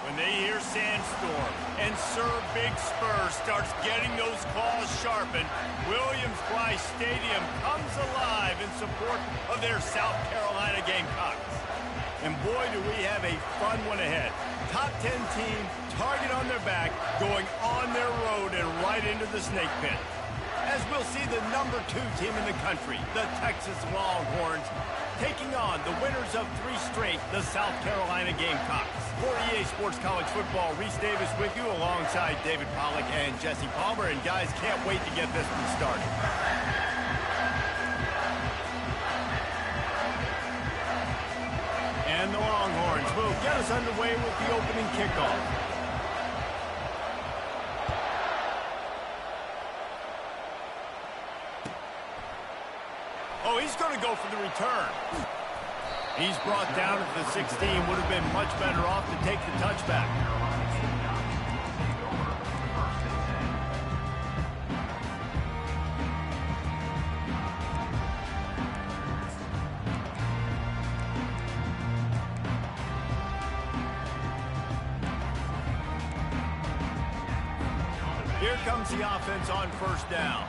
When they hear Sandstorm and Sir Big Spur starts getting those claws sharpened, Williams-Brice Stadium comes alive in support of their South Carolina Gamecocks. And boy, do we have a fun one ahead. Top 10 team, target on their back, going on their road and right into the snake pit. As we'll see the number 2 team in the country, the Texas Longhorns, taking on the winners of 3 straight, the South Carolina Gamecocks. For EA Sports College Football, Reese Davis with you alongside David Pollack and Jesse Palmer. And guys, can't wait to get this one started. And the Longhorns will get us underway with the opening kickoff. Oh, he's going to go for the return. He's brought down at the 16. Would have been much better off to take the touchback. Here comes the offense on first down.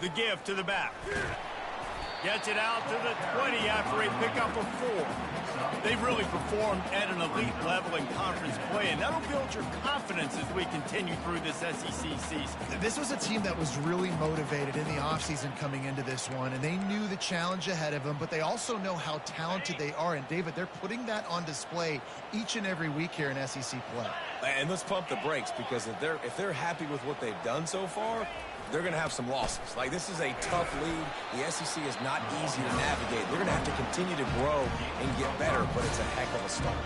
The give to the back. Gets it out to the 20 after a pickup of 4. They've really performed at an elite level in conference play, and that'll build your confidence as we continue through this SEC season. This was a team that was really motivated in the offseason coming into this one, and they knew the challenge ahead of them, but they also know how talented they are. And, David, they're putting that on display each and every week here in SEC play. And let's pump the brakes, because if they're happy with what they've done so far, they're going to have some losses. Like, this is a tough league. The SEC is not easy to navigate. They're going to have to continue to grow and get better, but it's a heck of a start.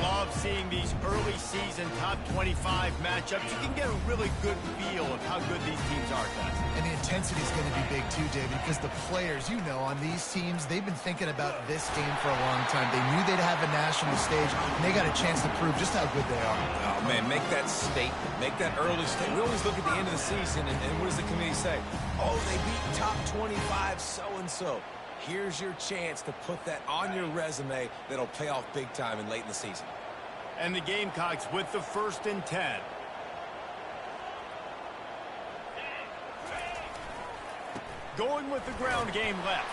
Love seeing these early season top 25 matchups. You can get a really good feel of how good these teams are, guys. And the intensity is going to be big too, David, because the players, you know, on these teams, they've been thinking about this game for a long time. They knew they'd have a national stage, and they got a chance to prove just how good they are. Oh, man, make that statement. Make that early statement. We always look at the end of the season, and what does the committee say? Oh, they beat top 25 so-and-so. Here's your chance to put that on your resume that'll pay off big time and late in the season. And the Gamecocks with the 1st and 10. Going with the ground game left.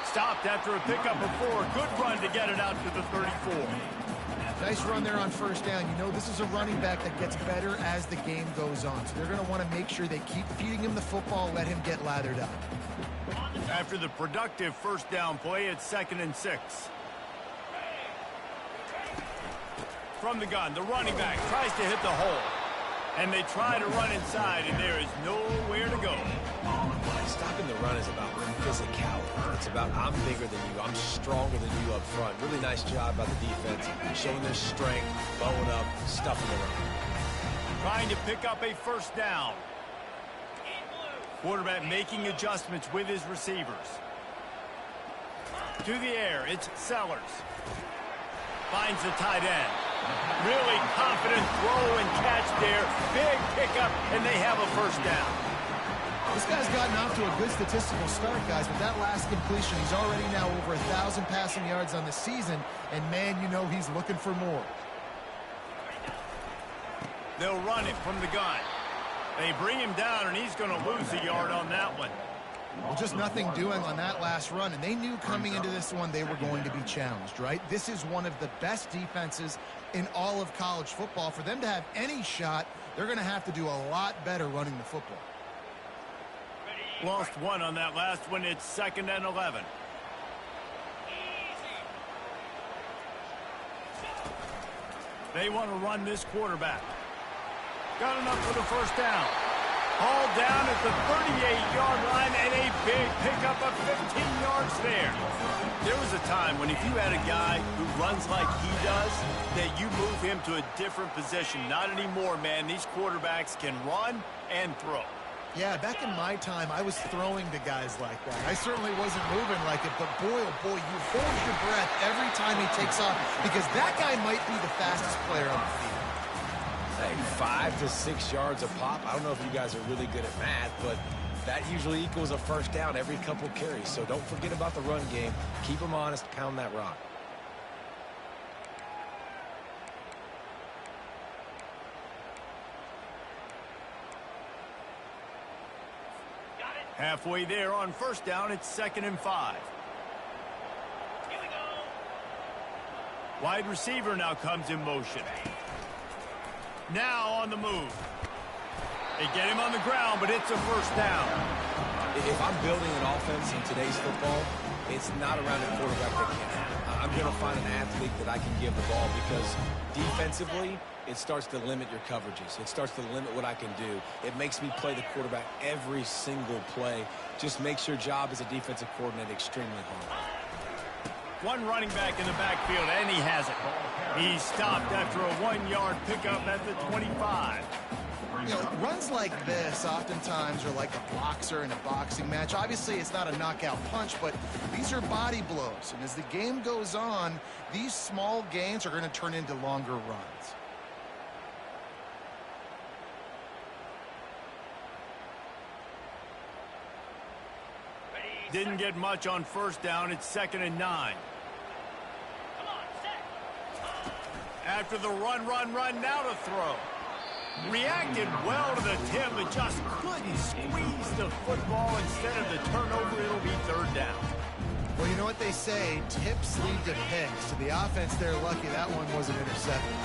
Stopped after a pickup of 4. Good run to get it out to the 34. Nice run there on first down. You know, this is a running back that gets better as the game goes on. So they're going to want to make sure they keep feeding him the football, let him get lathered up. After the productive first down play, it's 2nd and 6. From the gun, the running back tries to hit the hole. And they try to run inside, and there is nowhere to go. Stopping the run is about physicality. It's about I'm bigger than you, I'm stronger than you up front. Really nice job by the defense, showing their strength, bowing up, stuffing the run. Trying to pick up a first down. Quarterback making adjustments with his receivers. To the air, it's Sellers. Finds the tight end. Really confident throw and catch there. Big pickup, and they have a first down. This guy's gotten off to a good statistical start, guys, with that last completion. He's already now over 1,000 passing yards on the season, and, man, you know he's looking for more. They'll run it from the gun. They bring him down, and he's going to lose a yard on that one. Well, just nothing doing on that last run, and they knew coming into this one they were going to be challenged, right? This is one of the best defenses in all of college football. For them to have any shot, they're going to have to do a lot better running the football. Lost 1 on that last one. It's 2nd and 11. They want to run this quarterback. Got enough for the first down. Hauled down at the 38-yard line, and a big pickup of 15 yards there. There was a time when if you had a guy who runs like he does, that you move him to a different position. Not anymore, man. These quarterbacks can run and throw. Yeah, back in my time, I was throwing to guys like that. I certainly wasn't moving like it, but boy, oh boy, you hold your breath every time he takes off, because that guy might be the fastest player on the field. Hey, 5 to 6 yards a pop. I don't know if you guys are really good at math, but that usually equals a first down every couple carries. So don't forget about the run game. Keep them honest, pound that rock. Halfway there on first down, it's 2nd and 5. Here we go. Wide receiver now comes in motion. Now on the move. They get him on the ground, but it's a first down. If I'm building an offense in today's football, it's not around a quarterback that can't handle. I'm going to find an athlete that I can give the ball because defensively, it starts to limit your coverages. It starts to limit what I can do. It makes me play the quarterback every single play. Just makes your job as a defensive coordinator extremely hard. One running back in the backfield, and he has it. He's stopped after a 1-yard pickup at the 25. You know, runs like this oftentimes are like a boxer in a boxing match. Obviously, it's not a knockout punch, but these are body blows. And as the game goes on, these small gains are going to turn into longer runs. Didn't get much on first down. It's 2nd and 9. After the run, now to throw. Reacted well to the tip, but just couldn't squeeze the football. Instead of the turnover, it'll be 3rd down. Well, you know what they say, tips lead to picks. To the offense, they're lucky that one wasn't intercepted.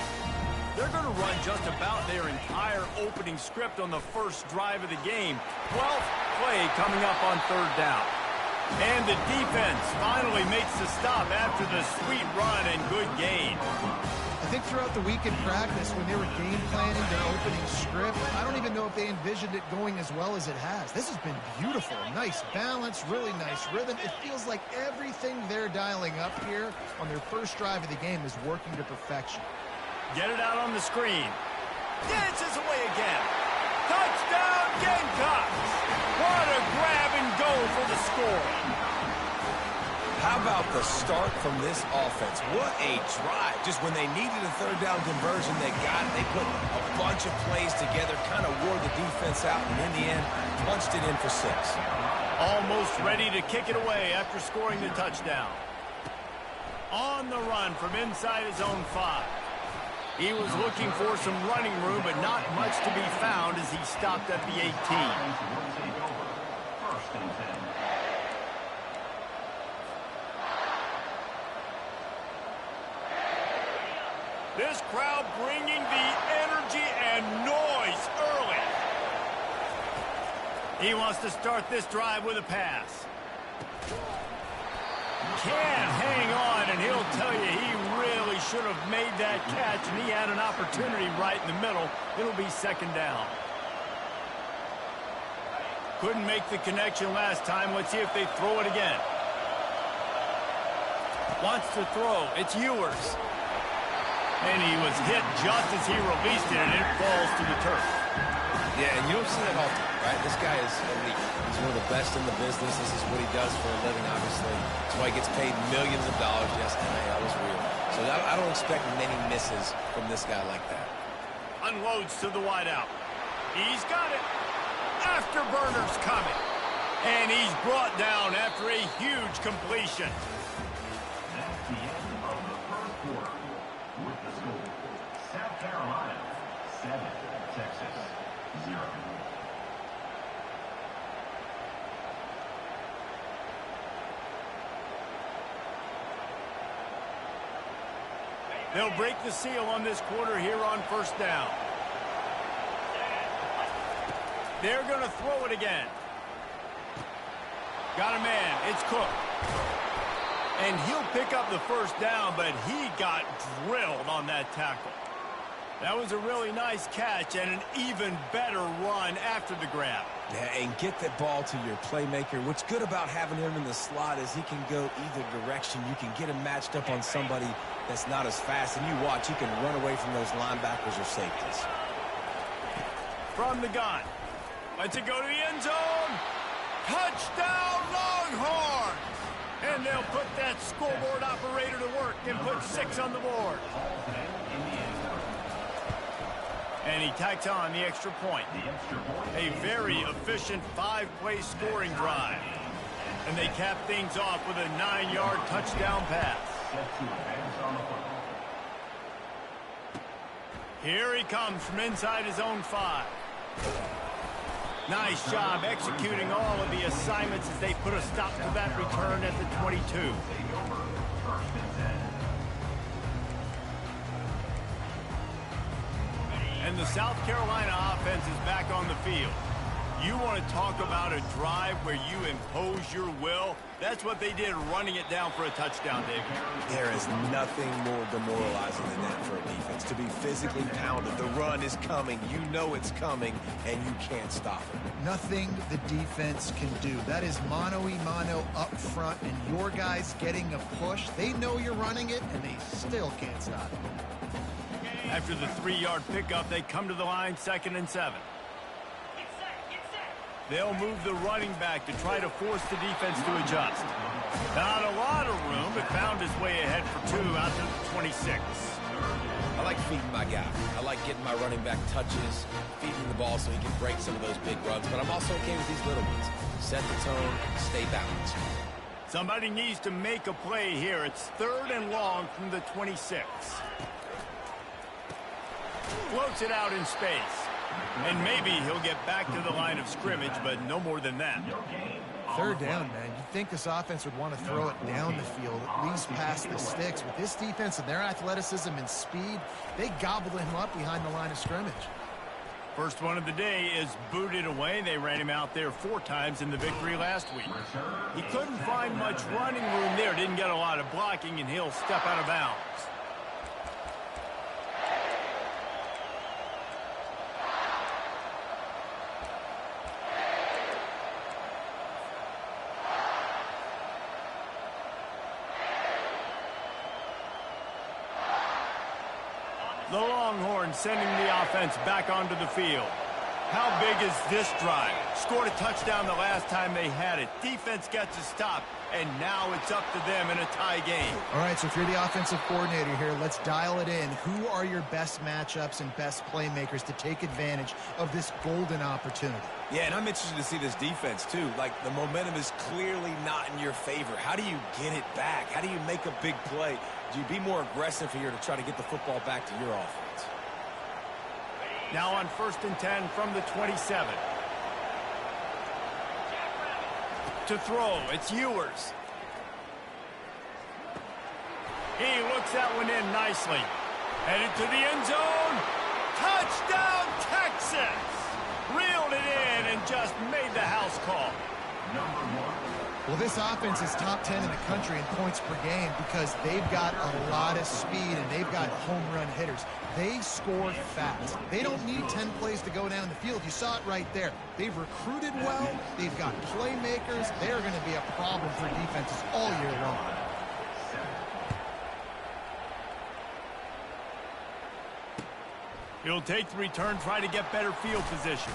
They're going to run just about their entire opening script on the first drive of the game. 12th play coming up on 3rd down. And the defense finally makes the stop after the sweet run and good gain. I think throughout the week in practice, when they were game planning their opening script, I don't even know if they envisioned it going as well as it has. This has been beautiful. Nice balance, really nice rhythm. It feels like everything they're dialing up here on their first drive of the game is working to perfection. Get it out on the screen. Dances away again. Touchdown, Gamecocks! What a grab and go for the score. How about the start from this offense? What a drive. Just when they needed a 3rd down conversion, they got it. They put a bunch of plays together, kind of wore the defense out, and in the end, punched it in for 6. Almost ready to kick it away after scoring the touchdown. On the run from inside his own 5. He was looking for some running room, but not much to be found as he stopped at the 18. This crowd bringing the energy and noise early. He wants to start this drive with a pass. Can't hang on, and he'll tell you he really should have made that catch, and he had an opportunity right in the middle. It'll be 2nd down. Couldn't make the connection last time. Let's see if they throw it again. Wants to throw. It's Ewers. And he was hit just as he released it, and it falls to the turf. Yeah, and you don't see that often, right? This guy is elite. He's one of the best in the business. This is what he does for a living, obviously. That's why he gets paid millions of dollars. Yes, NIL is real. So I don't expect many misses from this guy like that. Unloads to the wideout. He's got it. Afterburner's coming. And he's brought down after a huge completion. That's the end of the first quarter. With the score, South Carolina 7, Texas 0. They'll break the seal on this quarter here on first down. They're going to throw it again. Got a man. It's Cook. And he'll pick up the first down, but he got drilled on that tackle. That was a really nice catch and an even better run after the grab. Yeah, and get that ball to your playmaker. What's good about having him in the slot is he can go either direction. You can get him matched up on somebody that's not as fast, and you watch, he can run away from those linebackers or safeties. From the gun. Lets it go to the end zone. Touchdown, Longhorns! And they'll put that scoreboard operator to work and put 6 on the board. And he tacks on the extra point. A very efficient 5-play scoring drive. And they cap things off with a 9-yard touchdown pass. Here he comes from inside his own 5. Nice job executing all of the assignments as they put a stop to that return at the 22. And the South Carolina offense is back on the field. You want to talk about a drive where you impose your will? That's what they did, running it down for a touchdown, David. There is nothing more demoralizing than that for a defense. To be physically pounded, the run is coming, you know it's coming, and you can't stop it. Nothing the defense can do. That is mano-a-mano up front, and your guys getting a push. They know you're running it, and they still can't stop it. After the 3-yard pickup, they come to the line, 2nd and 7. They'll move the running back to try to force the defense to adjust. Not a lot of room, but found his way ahead for 2 out to the 26. I like feeding my guy. I like getting my running back touches, feeding the ball so he can break some of those big runs, but I'm also okay with these little ones. Set the tone, stay balanced. Somebody needs to make a play here. It's 3rd and long from the 26. Floats it out in space. And maybe he'll get back to the line of scrimmage, but no more than that. 3rd down, man. You'd think this offense would want to throw it down the field, at least past the sticks. With this defense and their athleticism and speed, they gobbled him up behind the line of scrimmage. First one of the day is booted away. They ran him out there 4 times in the victory last week. He couldn't find much running room there. Didn't get a lot of blocking, and he'll step out of bounds. The Longhorns sending the offense back onto the field. How big is this drive? Scored a touchdown the last time they had it. Defense gets a stop, and now it's up to them in a tie game. All right, so if you're the offensive coordinator here, let's dial it in. Who are your best matchups and best playmakers to take advantage of this golden opportunity? Yeah, and I'm interested to see this defense, too. Like, the momentum is clearly not in your favor. How do you get it back? How do you make a big play? Do you be more aggressive here to try to get the football back to your offense? Now on 1st and 10 from the 27. To throw, it's Ewers. He looks that one in nicely. Headed to the end zone. Touchdown, Texas! Reeled it in and just made the house call. Well, this offense is top 10 in the country in points per game because they've got a lot of speed and they've got home run hitters. They score fast. They don't need 10 plays to go down the field. You saw it right there. They've recruited well. They've got playmakers. They're going to be a problem for defenses all year long. He'll take the return, try to get better field position.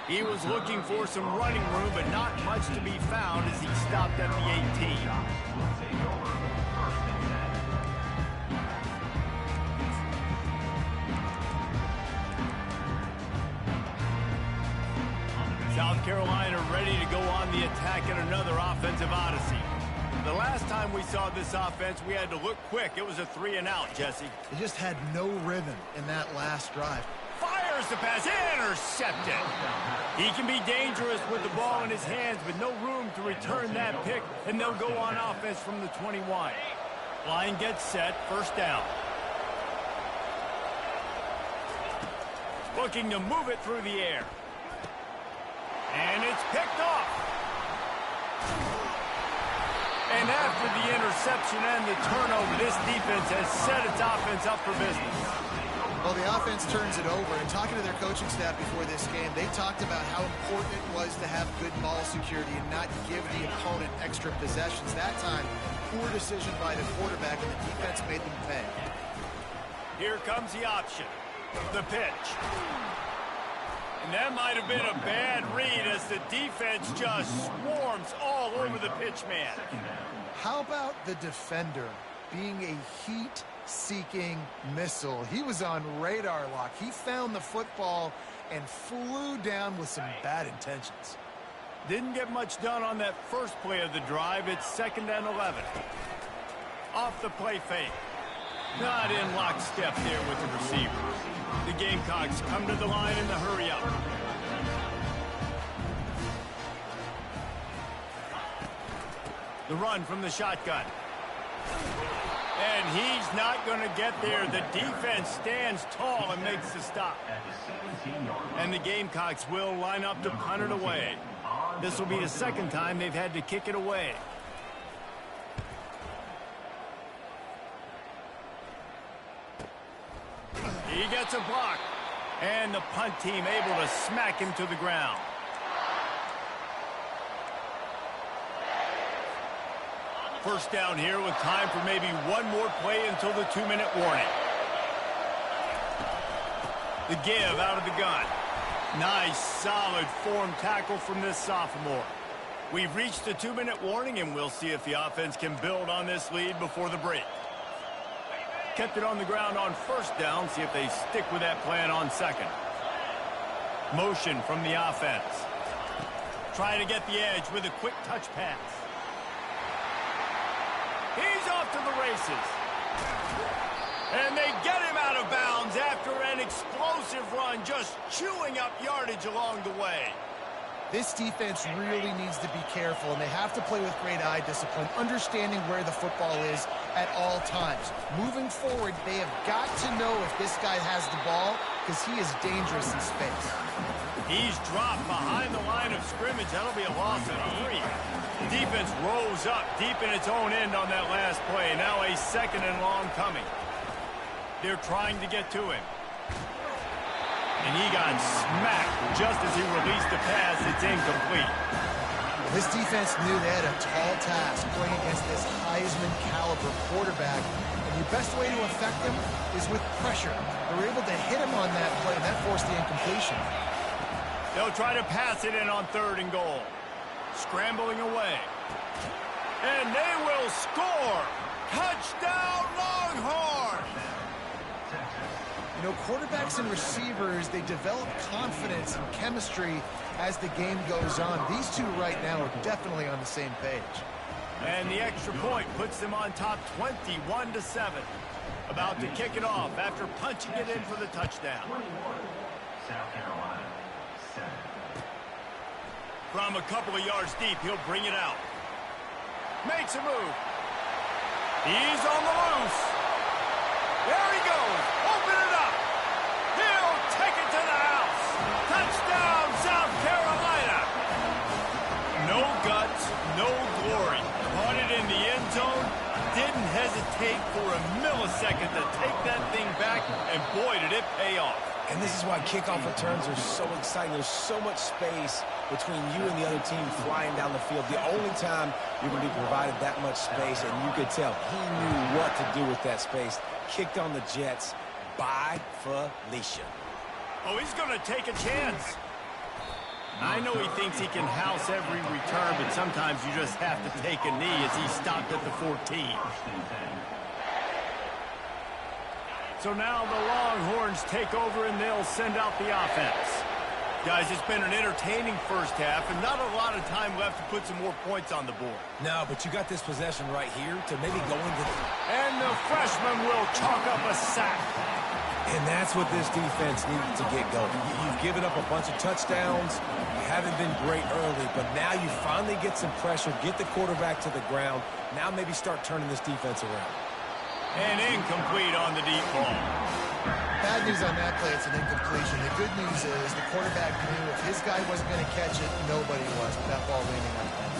He was looking for some running room, but not much to be found as he stopped at the 18. South Carolina ready to go on the attack in another offensive odyssey. The last time we saw this offense, we had to look quick. It was a 3-and-out, Jesse. They just had no rhythm in that last drive. Fires the pass, intercepted. He can be dangerous with the ball in his hands, but no room to return that pick, and they'll go on offense from the 21. Line gets set, 1st down. Looking to move it through the air. And it's picked off. And after the interception and the turnover, this defense has set its offense up for business. Well, the offense turns it over, and talking to their coaching staff before this game, they talked about how important it was to have good ball security and not give the opponent extra possessions. That time, poor decision by the quarterback, and the defense made them pay. Here comes the option. The pitch. And that might have been a bad read as the defense just swarms all over the pitch man. How about the defender being a heat heat-seeking missile. He was on radar lock. He found the football and flew down with some bad intentions. Didn't get much done on that first play of the drive. It's 2nd and 11. Off the play fake. Not in lockstep there with the receiver. The Gamecocks come to the line in the hurry-up. The run from the shotgun. And he's not going to get there. The defense stands tall and makes the stop. And the Gamecocks will line up to punt it away. This will be the 2nd time they've had to kick it away. He gets a block. And the punt team able to smack him to the ground. First down here with time for maybe one more play until the 2-minute warning. The give out of the gun. Nice, solid form tackle from this sophomore. We've reached the 2-minute warning, and we'll see if the offense can build on this lead before the break. Kept it on the ground on first down. See if they stick with that plan on 2nd. Motion from the offense. Trying to get the edge with a quick touch pass. He's off to the races. And they get him out of bounds after an explosive run, just chewing up yardage along the way. This defense really needs to be careful, and they have to play with great eye discipline, understanding where the football is at all times. Moving forward, they have got to know if this guy has the ball, because he is dangerous in space. He's dropped behind the line of scrimmage. That'll be a loss of 3. Defense rose up deep in its own end on that last play. Now a 2nd and long coming. They're trying to get to him. And he got smacked just as he released the pass. It's incomplete. This defense knew they had a tall task playing against this Heisman caliber quarterback. And the best way to affect him is with pressure. They were able to hit him on that play, and that forced the incompletion. They'll try to pass it in on 3rd and goal. Scrambling away. And they will score. Touchdown, Longhorns! You know, quarterbacks and receivers, they develop confidence and chemistry as the game goes on. These two right now are definitely on the same page. And the extra point puts them on top 21-7. About to kick it off after punching it in for the touchdown. South Carolina, 7. From a couple of yards deep, he'll bring it out. Makes a move. He's on the loose. There he goes. Open it up. He'll take it to the house. Touchdown, South Carolina. No guts, no glory. Caught it in the end zone. Didn't hesitate for a millisecond to take that thing back, and boy, did it pay off. And this is why kickoff returns are so exciting. There's so much space between you and the other team flying down the field. The only time you're going to be provided that much space, and you could tell he knew what to do with that space. Kicked on the Jets by Felicia. Oh, he's going to take a chance. I know he thinks he can house every return, but sometimes you just have to take a knee as he stopped at the 14. So now the Longhorns take over and they'll send out the offense. Guys, it's been an entertaining first half and not a lot of time left to put some more points on the board. No, but you got this possession right here to maybe go into the... And the freshman will chalk up a sack. And that's what this defense needed to get going. You've given up a bunch of touchdowns. You haven't been great early, but now you finally get some pressure, get the quarterback to the ground. Now maybe start turning this defense around. And incomplete on the deep ball. Bad news on that play, it's an incompletion. The good news is the quarterback knew if his guy wasn't going to catch it, nobody was with that ball landing on bounds.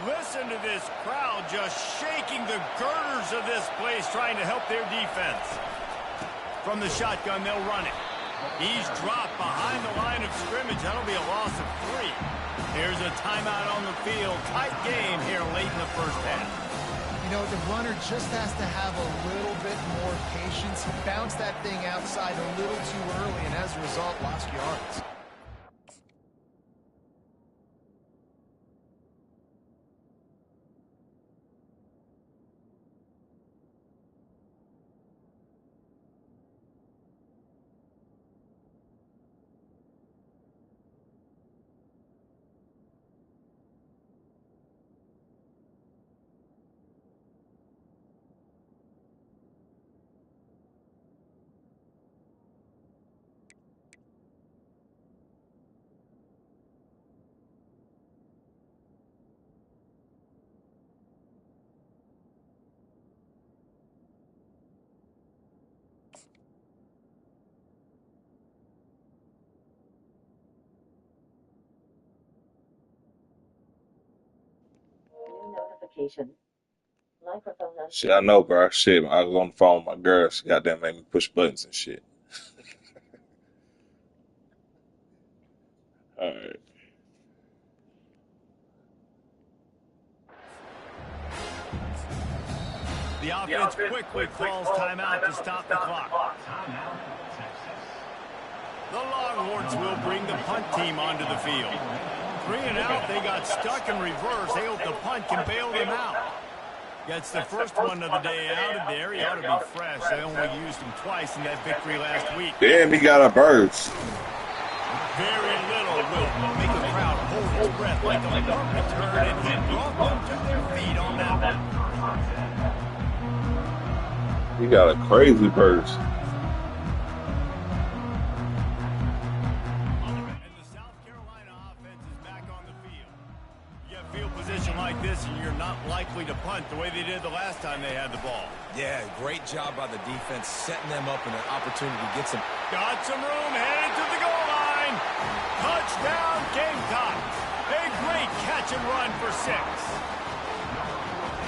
Listen to this crowd just shaking the girders of this place, trying to help their defense. From the shotgun, they'll run it. He's dropped behind the line of scrimmage. That'll be a loss of 3. Here's a timeout on the field. Tight game here late in the first half. You know, the runner just has to have a little bit more patience. He bounced that thing outside a little too early, and as a result, lost yards. Notification. Microphone Shit, I know, bro. Shit, I was on the phone with my girl. She goddamn made me push buttons and shit. All right. The offense quickly calls timeout to stop the clock. Timeout, Texas. The Longhorns will bring the punt team onto the field. 3 and out, they got stuck in reverse. They hope the punt can bail them out. Gets the first one of the day out of there. He ought to be fresh. They only used him twice in that victory last week. Damn, he got a birds. Very little will make the crowd hold its breath like a punt return, and he brought them to their feet on that one. He got a crazy burst. Like this, and you're not likely to punt the way they did the last time they had the ball. Yeah, great job by the defense, setting them up in an opportunity to get some. Got some room, headed to the goal line. Touchdown, Gamecocks. A great catch and run for 6.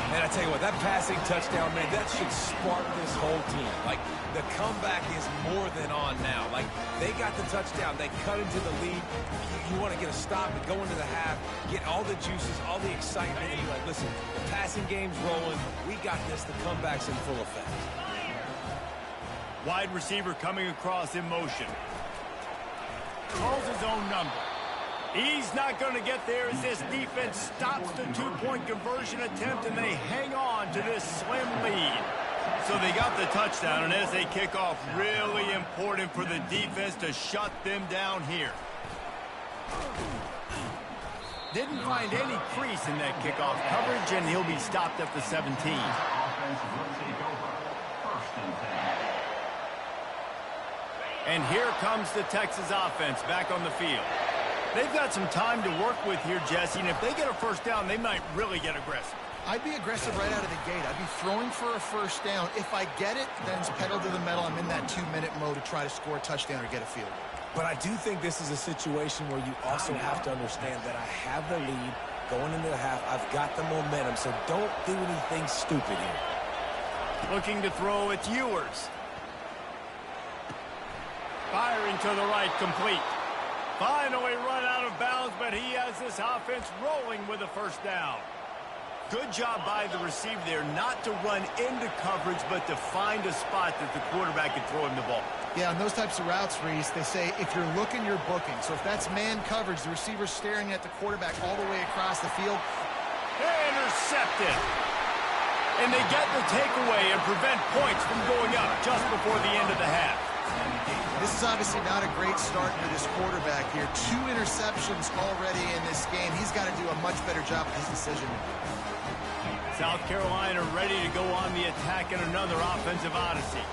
And I tell you what, that passing touchdown, man, that should spark this whole team. Like, the comeback is more than on now. Like, they got the touchdown. They cut into the lead. You want to get a stop and go into the half, get all the juices, all the excitement, and you're like, listen, the passing game's rolling. We got this. The comeback's in full effect. Wide receiver coming across in motion. Calls his own number. He's not going to get there as this defense stops the 2-point conversion attempt, and they hang on to this slim lead. So they got the touchdown, and as they kick off, really important for the defense to shut them down here. Didn't find any crease in that kickoff coverage, and he'll be stopped at the 17. And here comes the Texas offense back on the field. They've got some time to work with here, Jesse, and if they get a first down, they might really get aggressive. I'd be aggressive right out of the gate. I'd be throwing for a first down. If I get it, then it's pedal to the metal. I'm in that 2-minute mode to try to score a touchdown or get a field goal. But I do think this is a situation where you also have to understand that I have the lead going into the half. I've got the momentum, so don't do anything stupid here. Looking to throw, it's Ewers. Firing to the right, complete. Finally run out of bounds, but he has this offense rolling with a first down. Good job by the receiver there not to run into coverage, but to find a spot that the quarterback can throw him the ball. Yeah, on those types of routes, Reese, they say if you're looking, you're booking. So if that's man coverage, the receiver's staring at the quarterback all the way across the field. Intercepted. And they get the takeaway and prevent points from going up just before the end of the half. This is obviously not a great start for this quarterback here. 2 interceptions already in this game. He's got to do a much better job with his decision. South Carolina ready to go on the attack in another offensive odyssey.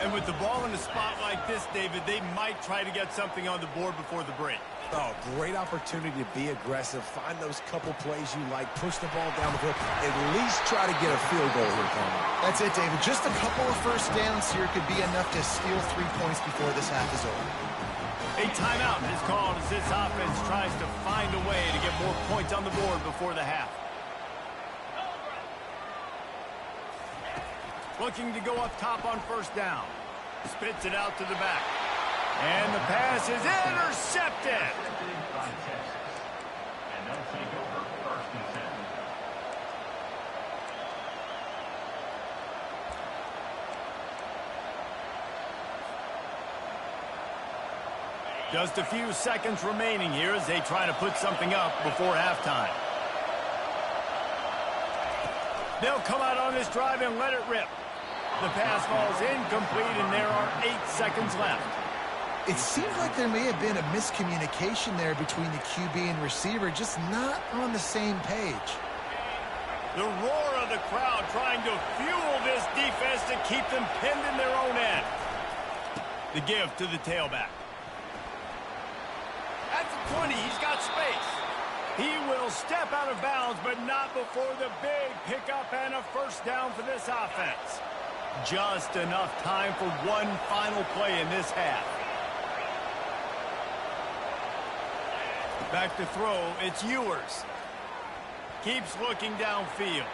And with the ball in a spot like this, David, they might try to get something on the board before the break. Oh, great opportunity to be aggressive. Find those couple plays you like. Push the ball down the field. At least try to get a field goal here, Conor. That's it, David. Just a couple of first downs here could be enough to steal 3 points before this half is over. A timeout is called as this offense tries to find a way to get more points on the board before the half. Looking to go up top on first down. Spits it out to the back. And the pass is intercepted. Just a few seconds remaining here as they try to put something up before halftime. They'll come out on this drive and let it rip. The pass falls incomplete, and there are 8 seconds left. It seems like there may have been a miscommunication there between the QB and receiver, just not on the same page. The roar of the crowd trying to fuel this defense to keep them pinned in their own end. The give to the tailback. At the 20, he's got space. He will step out of bounds, but not before the big pickup and a first down for this offense. Just enough time for one final play in this half. Back to throw, it's Ewers. Keeps looking downfield.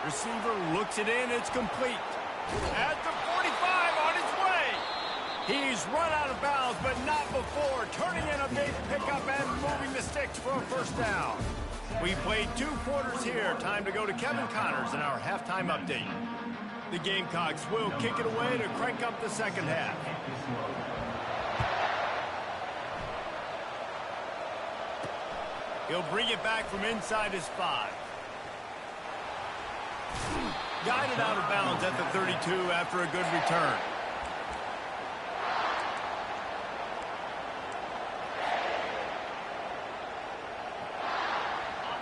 Receiver looks it in, it's complete. At the 45, on his way. He's run out of bounds, but not before turning in a big pickup and moving the sticks for a first down. We played 2 quarters here. Time to go to Kevin Connors in our halftime update. The Gamecocks will kick it away to crank up the second half. He'll bring it back from inside his 5. Guided out of bounds at the 32 after a good return.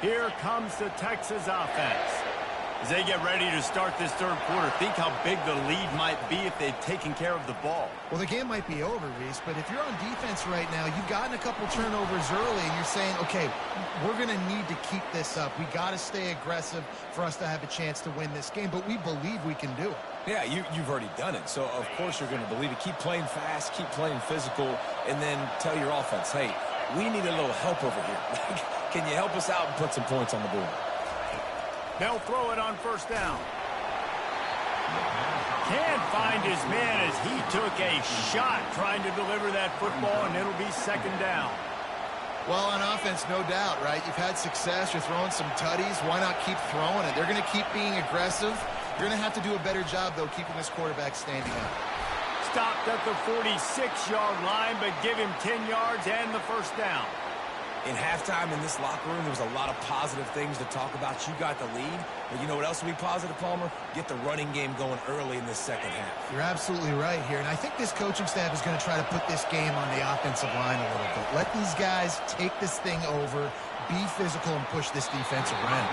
Here comes the Texas offense. As they get ready to start this third quarter, think how big the lead might be if they'd taken care of the ball. Well, the game might be over, Reese, but if you're on defense right now, you've gotten a couple turnovers early, and you're saying, okay, we're going to need to keep this up. We got to stay aggressive for us to have a chance to win this game, but we believe we can do it. Yeah, you've already done it, so of course you're going to believe it. Keep playing fast, keep playing physical, and then tell your offense, hey, we need a little help over here. Can you help us out and put some points on the board? They'll throw it on first down. Can't find his man as he took a shot trying to deliver that football, and it'll be second down. Well, on offense, no doubt, right? You've had success. You're throwing some tutties. Why not keep throwing it? They're going to keep being aggressive. You're going to have to do a better job, though, keeping this quarterback standing up. Stopped at the 46-yard line, but give him 10 yards and the first down. In halftime in this locker room, there was a lot of positive things to talk about. You got the lead, but you know what else will be positive, Palmer? Get the running game going early in this second half. You're absolutely right here, and I think this coaching staff is going to try to put this game on the offensive line a little bit. Let these guys take this thing over, be physical, and push this defense around.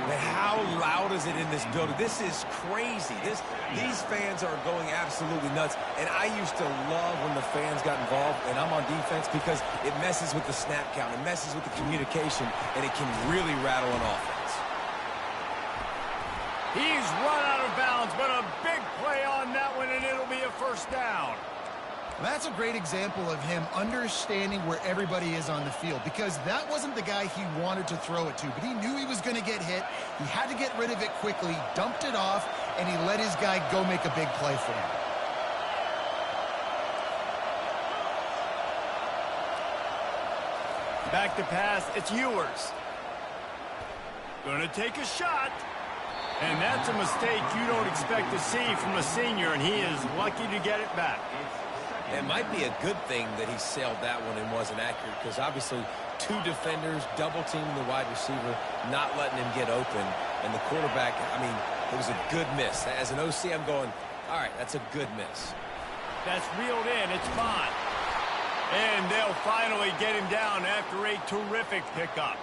Man, how loud is it in this building? This is crazy. These fans are going absolutely nuts. And I used to love when the fans got involved, and I'm on defense, because it messes with the snap count, it messes with the communication, and it can really rattle an offense. He's run out of bounds, but a big play on that one, and it'll be a first down. That's a great example of him understanding where everybody is on the field, because that wasn't the guy he wanted to throw it to, but he knew he was going to get hit. He had to get rid of it quickly, dumped it off, and he let his guy go make a big play for him. Back to pass, it's Ewers. Going to take a shot. And that's a mistake you don't expect to see from a senior, and he is lucky to get it back. It might be a good thing that he sailed that one and wasn't accurate, because obviously 2 defenders double-teaming the wide receiver, not letting him get open. And the quarterback, I mean, it was a good miss. As an OC, I'm going, all right, that's a good miss. That's reeled in. It's fine. And they'll finally get him down after a terrific pickup.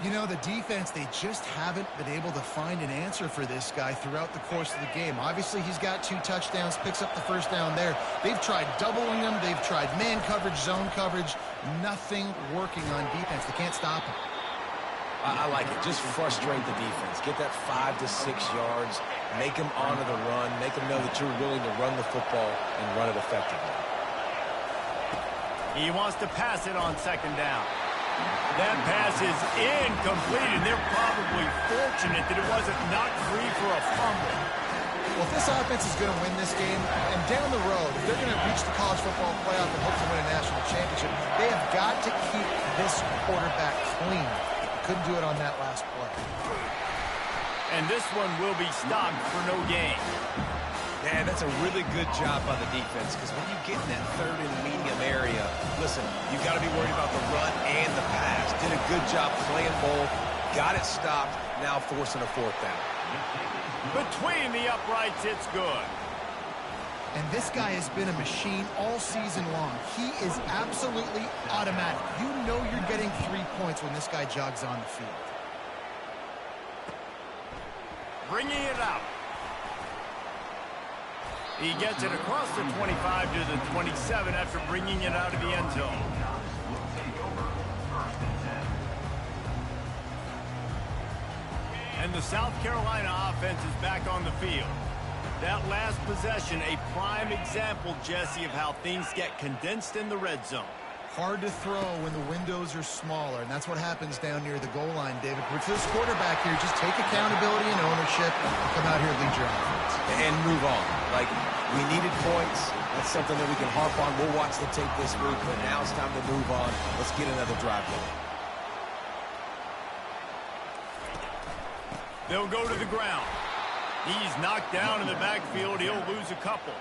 You know, the defense, they just haven't been able to find an answer for this guy throughout the course of the game. Obviously, he's got 2 touchdowns, picks up the first down there. They've tried doubling him. They've tried man coverage, zone coverage. Nothing working on defense. They can't stop him. I like it. Just frustrate the defense. Get that 5 to 6 yards. Make them honor the run. Make them know that you're willing to run the football and run it effectively. He wants to pass it on second down. That pass is incomplete, and they're probably fortunate that it wasn't knocked free for a fumble. Well, if this offense is going to win this game, and down the road, if they're going to reach the college football playoff and hope to win a national championship, they have got to keep this quarterback clean. Couldn't do it on that last play. And this one will be stopped for no gain. Yeah, that's a really good job by the defense, because when you get in that third and medium area, listen, you've got to be worried about the run and the pass. Did a good job playing both, got it stopped, now forcing a fourth down. Between the uprights, it's good. And this guy has been a machine all season long. He is absolutely automatic. You know you're getting 3 points when this guy jogs on the field. Bringing it out. He gets it across the 25 to the 27 after bringing it out of the end zone. And the South Carolina offense is back on the field. That last possession, a prime example, Jesse, of how things get condensed in the red zone. Hard to throw when the windows are smaller, and that's what happens down near the goal line, David. For this quarterback here, just take accountability and ownership and come out here and lead your offense. And move on. Like, we needed points. That's something that we can harp on. We'll watch the tape this week, but now it's time to move on. Let's get another drive going. They'll go to the ground. He's knocked down in the backfield. He'll lose a couple.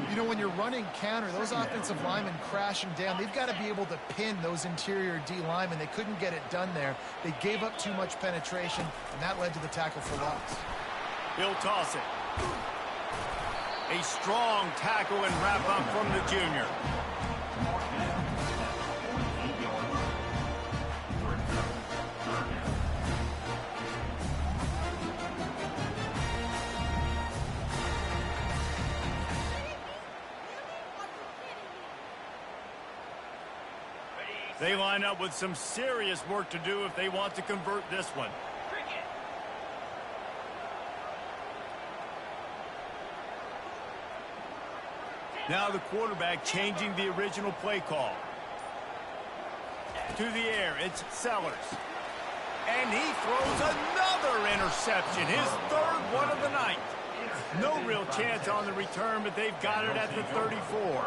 You know, when you're running counter, those offensive linemen crashing down, they've got to be able to pin those interior D linemen. They couldn't get it done there. They gave up too much penetration, and that led to the tackle for loss. He'll toss it. A strong tackle and wrap up from the junior. They line up with some serious work to do if they want to convert this one. Now the quarterback changing the original play call. To the air, it's Sellers. And he throws another interception, his third one of the night. No real chance on the return, but they've got it at the 34.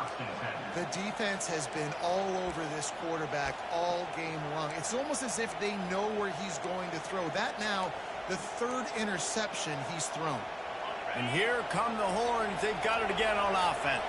The defense has been all over this quarterback all game long. It's almost as if they know where he's going to throw. That now, the third interception he's thrown. And here come the horns. They've got it again on offense.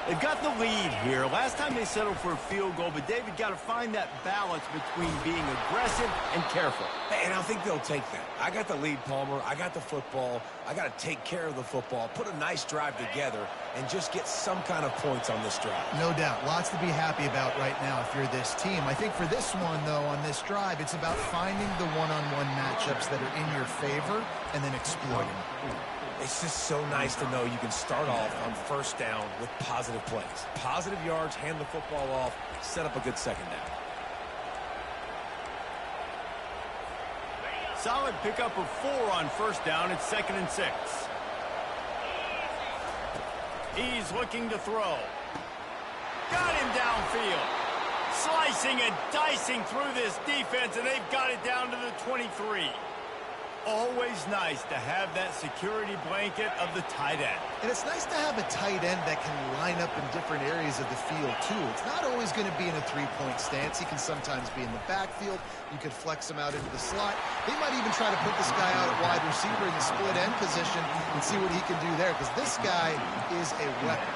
They've got the lead here. Last time they settled for a field goal, but David got to find that balance between being aggressive and careful. And I think they'll take that. I got the lead, Palmer. I got the football. I got to take care of the football, put a nice drive together, and just get some kind of points on this drive. No doubt. Lots to be happy about right now if you're this team. I think for this one, though, on this drive, it's about finding the one-on-one matchups that are in your favor and then exploiting them. It's just so nice to know you can start off on first down with positive plays. Positive yards, hand the football off, set up a good second down. Solid pickup of 4 on first down. It's 2nd and 6. He's looking to throw. Got him downfield. Slicing and dicing through this defense, and they've got it down to the 23. Always nice to have that security blanket of the tight end. And it's nice to have a tight end that can line up in different areas of the field, too. It's not always going to be in a three-point stance. He can sometimes be in the backfield. You could flex him out into the slot. They might even try to put this guy out at wide receiver in the split end position and see what he can do there, because this guy is a weapon.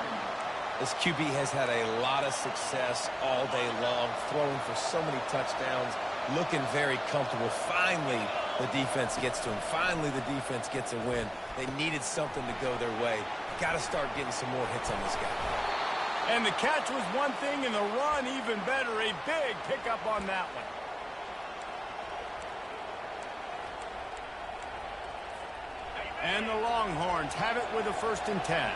This QB has had a lot of success all day long, throwing for so many touchdowns, looking very comfortable. Finally, the defense gets to him. Finally, the defense gets a win. They needed something to go their way. Got to start getting some more hits on this guy. And the catch was one thing, and the run even better. A big pickup on that one. And the Longhorns have it with a 1st and 10.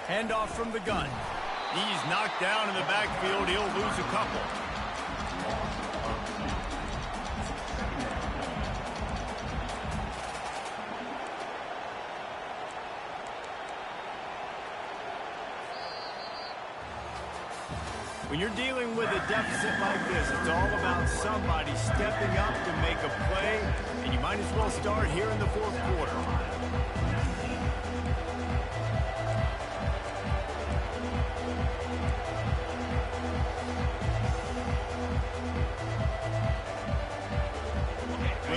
Handoff from the gun. He's knocked down in the backfield. He'll lose a couple. When you're dealing with a deficit like this, it's all about somebody stepping up to make a play, and you might as well start here in the 4th quarter.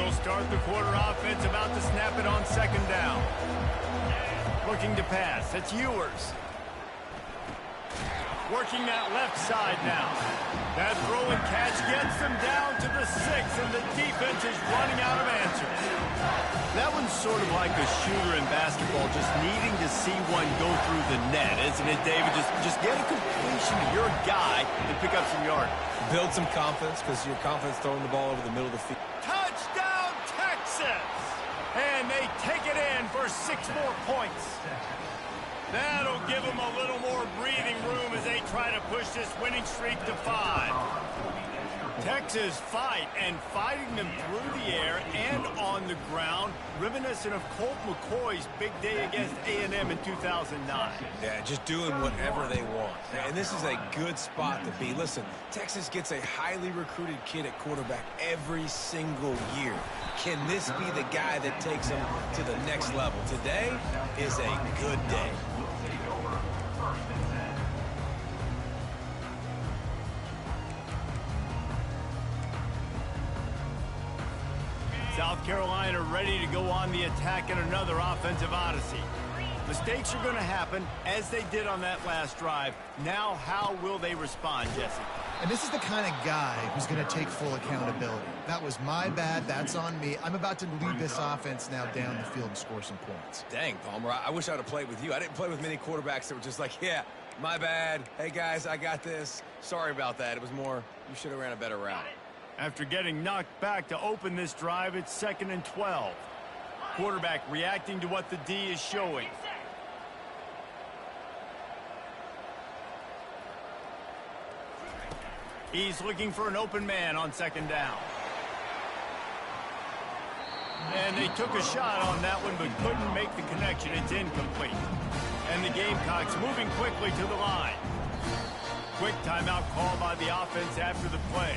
He'll start the quarter offense, about to snap it on second down. Looking to pass. It's Ewers. Working that left side now. That throw and catch gets them down to the 6, and the defense is running out of answers. That one's sort of like a shooter in basketball, just needing to see one go through the net, isn't it, David? Just get a completion to your guy and pick up some yards. Build some confidence, because your confidence throwing the ball over the middle of the field. Touchdown, Texas! And they take it in for 6 more points. That'll give them a little more breathing room as they try to push this winning streak to 5. Texas fighting them through the air and on the ground, reminiscent of Colt McCoy's big day against A&M in 2009. Yeah, just doing whatever they want. And this is a good spot to be. Listen, Texas gets a highly recruited kid at quarterback every single year. Can this be the guy that takes them to the next level? Today is a good day. South Carolina ready to go on the attack in another offensive odyssey. Mistakes are going to happen, as they did on that last drive. Now, how will they respond, Jesse? And this is the kind of guy who's going to take full accountability. That was my bad. That's on me. I'm about to lead this offense now down the field and score some points. Dang, Palmer, I wish I would have played with you. I didn't play with many quarterbacks that were just like, yeah, my bad. Hey, guys, I got this. Sorry about that. It was more, you should have ran a better route. After getting knocked back to open this drive, it's 2nd and 12. Quarterback reacting to what the D is showing. He's looking for an open man on 2nd down. And they took a shot on that one, but couldn't make the connection. It's incomplete. And the Gamecocks moving quickly to the line. Quick timeout call by the offense after the play.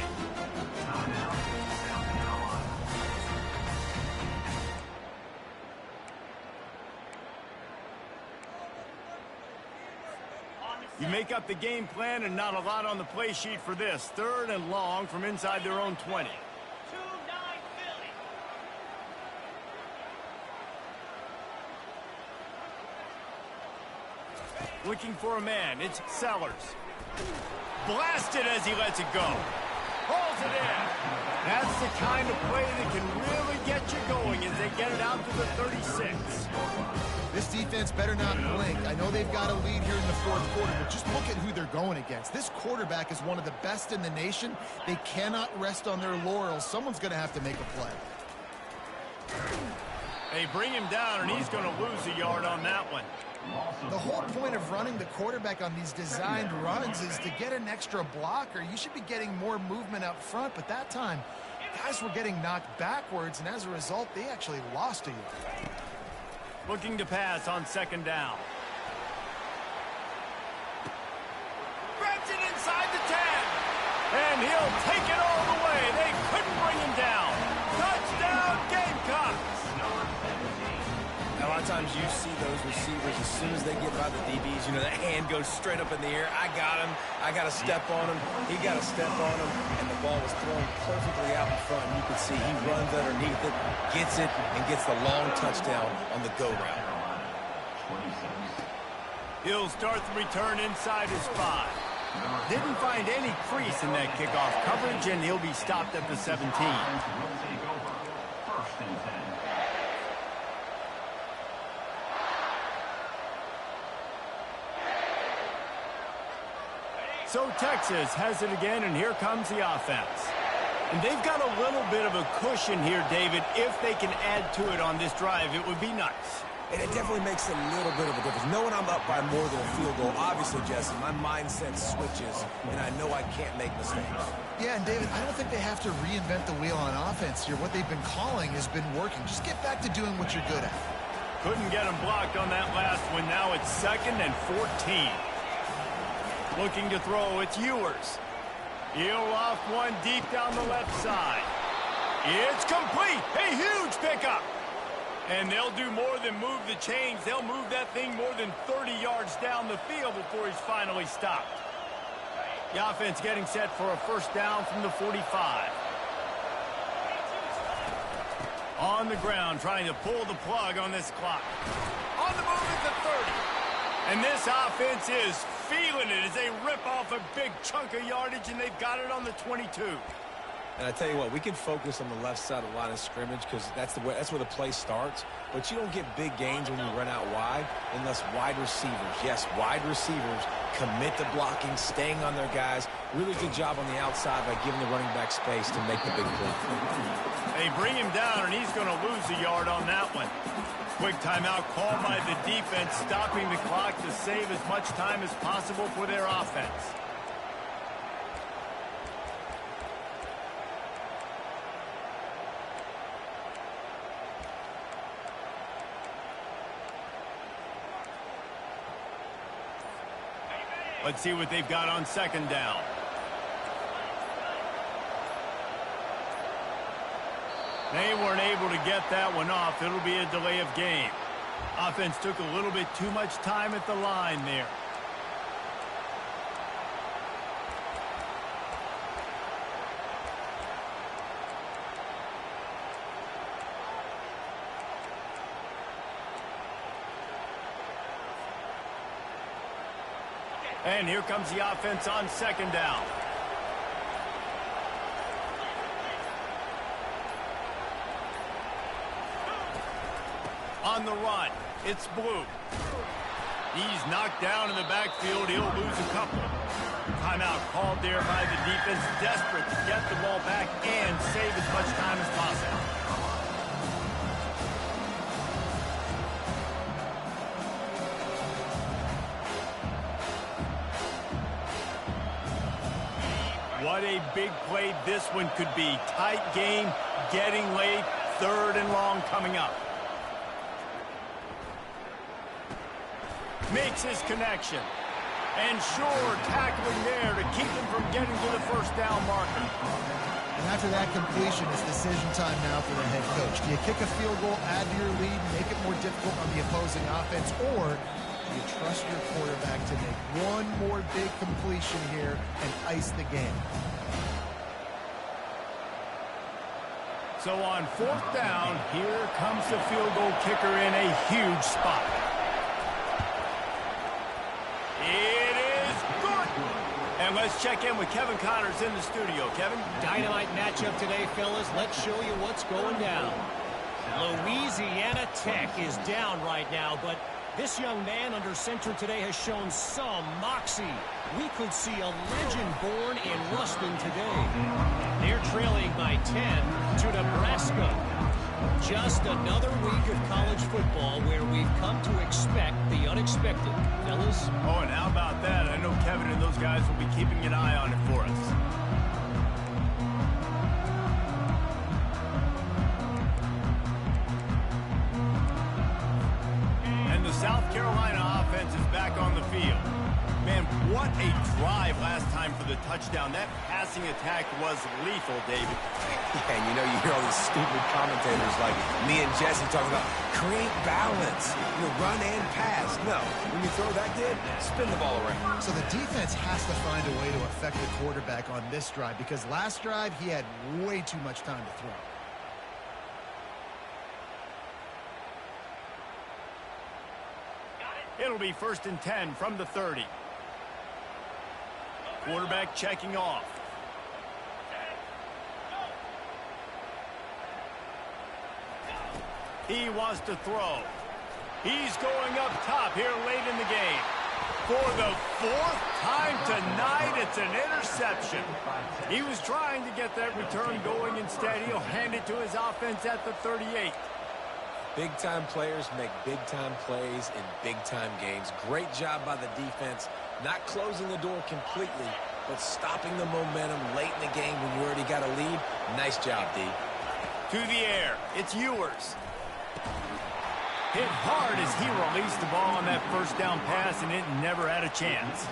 You make up the game plan, and not a lot on the play sheet for this. 3rd and long from inside their own 20. Looking for a man. It's Sellers. Blasted as he lets it go. Pulls it in. That's the kind of play that can really get you going as they get it out to the 36. This defense better not blink. I know they've got a lead here in the 4th quarter, but just look at who they're going against. This quarterback is one of the best in the nation. They cannot rest on their laurels. Someone's going to have to make a play. They bring him down, and he's going to lose a yard on that one. The whole point of running the quarterback on these designed runs is to get an extra blocker. You should be getting more movement up front, but that time, guys were getting knocked backwards, and as a result, they actually lost a yard. Looking to pass on 2nd down. Grabs it inside the 10. And he'll take it all the way. They couldn't bring him down. Touchdown, Gamecocks. A lot of times you see those receivers, as soon as they get by the DBs, you know, that hand goes straight up in the air. I got him. I got to step on him. He got to step on him. And the ball was thrown perfectly out in front. And you can see he runs underneath it, gets it, and gets the long touchdown on the go route. He'll start the return inside his 5. Didn't find any crease in that kickoff coverage, and he'll be stopped at the 17. So Texas has it again, and here comes the offense. And they've got a little bit of a cushion here, David. If they can add to it on this drive, it would be nice. And it definitely makes a little bit of a difference. Knowing I'm up by more than a field goal, obviously, Jesse, my mindset switches, and I know I can't make mistakes. Yeah, and David, I don't think they have to reinvent the wheel on offense here. What they've been calling has been working. Just get back to doing what you're good at. Couldn't get him blocked on that last one. Now it's 2nd and 14. Looking to throw, it's Ewers. He'll off one deep down the left side. It's complete. A huge pickup. And they'll do more than move the chains. They'll move that thing more than 30 yards down the field before he's finally stopped. The offense getting set for a 1st down from the 45. On the ground, trying to pull the plug on this clock. On the move at the 30. And this offense is feeling it as they rip off a big chunk of yardage, and they've got it on the 22. And I tell you what, we can focus on the left side of the line of scrimmage because that's where the play starts. But you don't get big gains when you run out wide unless wide receivers, yes, wide receivers, commit to blocking, staying on their guys. Really good job on the outside by giving the running back space to make the big play. They bring him down, and he's going to lose a yard on that one. Quick timeout called by the defense, stopping the clock to save as much time as possible for their offense. Let's see what they've got on second down. They weren't able to get that one off. It'll be a delay of game. Offense took a little bit too much time at the line there. And here comes the offense on second down. On the run, it's Blue. He's knocked down in the backfield. He'll lose a couple. Timeout called there by the defense, desperate to get the ball back and save as much time as possible. What a big play this one could be. Tight game, getting late, third and long coming up. Makes his connection. And sure, tackling there to keep him from getting to the first down marker. And after that completion, it's decision time now for the head coach. Do you kick a field goal, add to your lead, make it more difficult on the opposing offense, or do you trust your quarterback to make one more big completion here and ice the game? So on fourth down, here comes the field goal kicker in a huge spot. It is good. And let's check in with Kevin Connors in the studio. Kevin? Dynamite matchup today, fellas. Let's show you what's going down. Louisiana Tech is down right now, but this young man under center today has shown some moxie. We could see a legend born in Ruston today. They're trailing by 10 to Nebraska. Just another week of college football where we've come to expect the unexpected. Fellas? Oh, and how about that? I know Kevin and those guys will be keeping an eye on it for us. South Carolina offense is back on the field. Man, what a drive last time for the touchdown. That passing attack was lethal, David. Yeah, and you hear all these stupid commentators like me and Jesse talking about create balance, run and pass. No, when you throw that good, spin the ball around. So the defense has to find a way to affect the quarterback on this drive because last drive he had way too much time to throw. It'll be 1st and 10 from the 30. Quarterback checking off. He wants to throw. He's going up top here late in the game. For the 4th time tonight, it's an interception. He was trying to get that return going. Instead, he'll hand it to his offense at the 38. Big-time players make big-time plays in big-time games. Great job by the defense, not closing the door completely, but stopping the momentum late in the game when you already got a lead. Nice job, D. To the air, it's Ewers. Hit hard as he released the ball on that first down pass, and it never had a chance.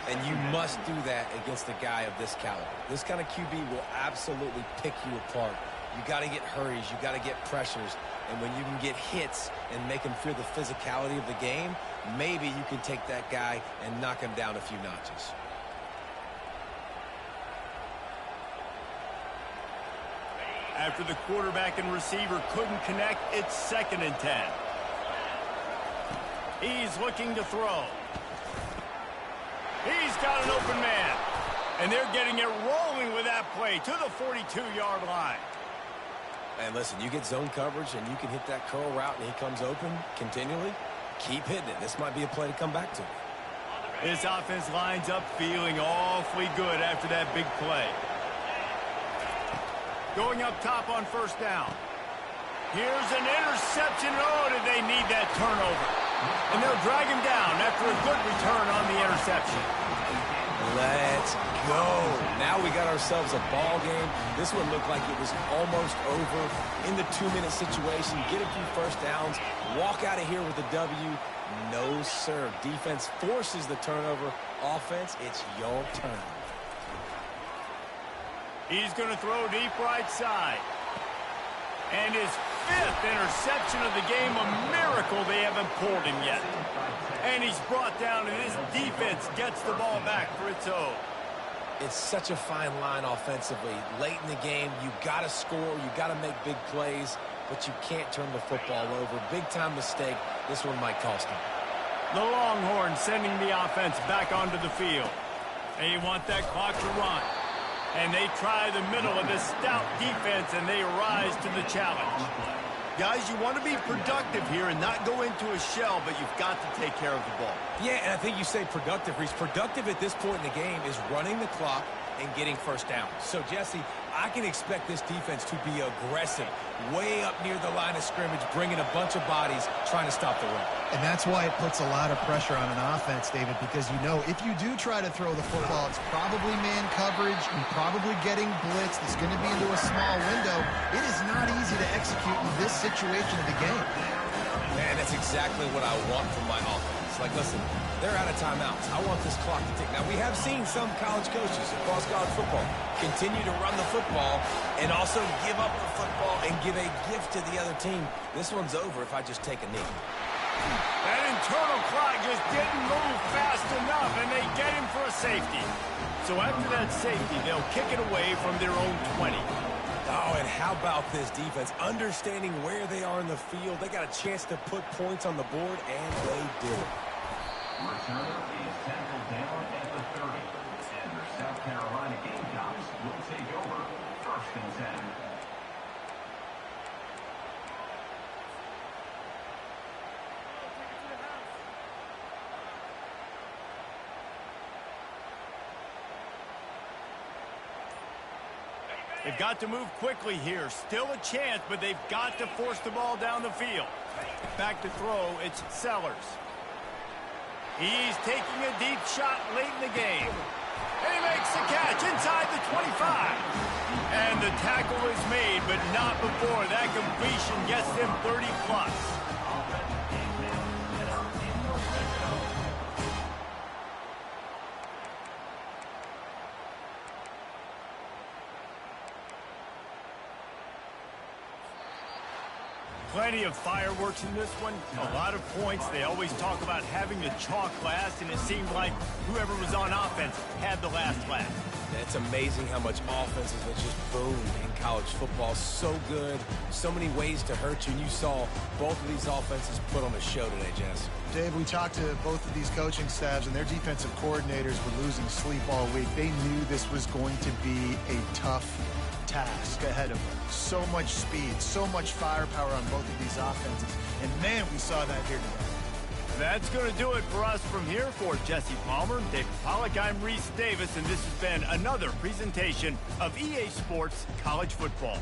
And you must do that against a guy of this caliber. This kind of QB will absolutely pick you apart. You got to get hurries. You got to get pressures. And when you can get hits and make him feel the physicality of the game, maybe you can take that guy and knock him down a few notches. After the quarterback and receiver couldn't connect, it's 2nd and 10. He's looking to throw. He's got an open man. And they're getting it rolling with that play to the 42-yard line. And listen, you get zone coverage and you can hit that curl route and he comes open continually. Keep hitting it. This might be a play to come back to. This offense lines up feeling awfully good after that big play. Going up top on 1st down. Here's an interception. Oh, did they need that turnover? And they'll drag him down after a good return on the interception. Let's go. Now we got ourselves a ball game. This one looked like it was almost over in the 2-minute situation. Get a few first downs. Walk out of here with a W. No, sir. Defense forces the turnover. Offense, it's your turn. He's going to throw deep right side. And his 5th interception of the game, a miracle they haven't pulled him yet. And he's brought down, and his defense gets the ball back for its own. It's such a fine line offensively. Late in the game, you got to score, you got to make big plays, but you can't turn the football over. Big-time mistake. This one might cost him. The Longhorns sending the offense back onto the field. They want that clock to run. And they try the middle of this stout defense, and they rise to the challenge. Guys, you want to be productive here and not go into a shell, but you've got to take care of the ball. Yeah, and I think you say productive, Reese. Productive at this point in the game is running the clock and getting first down. So, Jesse, I can expect this defense to be aggressive, way up near the line of scrimmage, bringing a bunch of bodies, trying to stop the run. And that's why it puts a lot of pressure on an offense, David, because you know if you do try to throw the football, it's probably man coverage and probably getting blitzed. It's going to be into a small window. It is not easy to execute in this situation of the game. Man, that's exactly what I want from my offense. Like, listen, they're out of timeouts. I want this clock to tick. Now, we have seen some college coaches across college football continue to run the football and also give up the football and give a gift to the other team. This one's over if I just take a knee. That internal clock just didn't move fast enough, and they get him for a safety. So after that safety, they'll kick it away from their own 20. Oh, and how about this defense? Understanding where they are in the field. They got a chance to put points on the board, and they did it. Returner is tackled down at the 30. And the South Carolina Gamecocks will take over 1st and 10. They've got to move quickly here. Still a chance, but they've got to force the ball down the field. Back to throw, it's Sellers. He's taking a deep shot late in the game. And he makes the catch inside the 25. And the tackle is made, but not before that completion gets them 30+. Plenty of fireworks in this one. A lot of points. They always talk about having the chalk last, and it seemed like whoever was on offense had the last laugh. It's amazing how much offenses have just boomed in college football. So good. So many ways to hurt you. And you saw both of these offenses put on a show today, Jess. Dave, we talked to both of these coaching staffs, and their defensive coordinators were losing sleep all week. They knew this was going to be a tough task ahead of them. So much speed, so much firepower on both of these offenses. And, man, we saw that here today. That's going to do it for us from here. For Jesse Palmer, David Pollack, I'm Reese Davis, and this has been another presentation of EA Sports College Football.